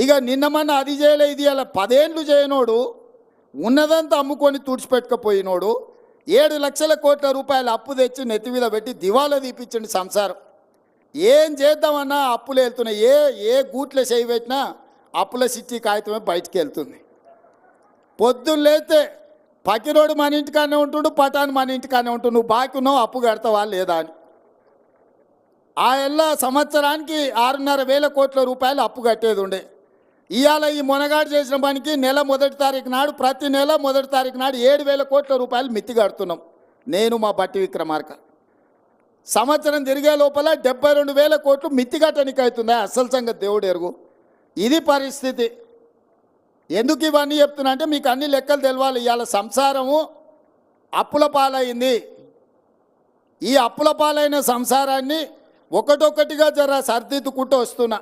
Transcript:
ఇక నిన్నమన్న అది చేయలే ఇది అలా 10 ఏళ్ళు చేయనోడు ఉన్నదంతా అమ్ముకొని తుడిచిపెట్టుకపోయినోడు 7 లక్షల కోట్ల రూపాయల అప్పు తెచ్చి నెత్తి మీద పెట్టి దివాలా తీపిచ్చండి సంసారం. ఏం చేద్దామన్నా అప్పులు వెళ్తున్నాయి. ఏ గూట్లో చేయి పెట్టినా అప్పుల సిట్టి కాగితమే బయటికి వెళ్తుంది. పొద్దున్న లేతే పకిరోడు మన ఇంటికానే ఉంటుండు, పటాన్ మన ఇంటికానే ఉంటుండు. నువ్వు బాకీ ఉన్నావు, అప్పు కడతావా లేదా అని. ఆ ఎల్లా సంవత్సరానికి 6,500 కోట్ల రూపాయలు అప్పు కట్టేది ఉండే. ఇవాళ ఈ మొనగాడు చేసిన పనికి నెల 1వ తారీఖు నాడు ప్రతి నెల 1వ తారీఖు నాడు 7,000 కోట్ల రూపాయలు మిత్తి కడుతున్నాం నేను మా బట్టి విక్రమార్క. సంవత్సరం తిరిగే లోపల 72,000 కోట్లు మిత్తి కట్టడానికి అవుతుందా? అసలు సంగతి దేవుడు ఎరుగు. ఇది పరిస్థితి. ఎందుకు ఇవన్నీ చెప్తున్నా అంటే మీకు అన్ని లెక్కలు తెలవాలి. ఇవాళ సంసారము అప్పుల పాలైంది. ఈ అప్పుల పాలైన సంసారాన్ని ఒకటొక్కటిగా జర సర్దిద్దుకుంటూ వస్తున్నా.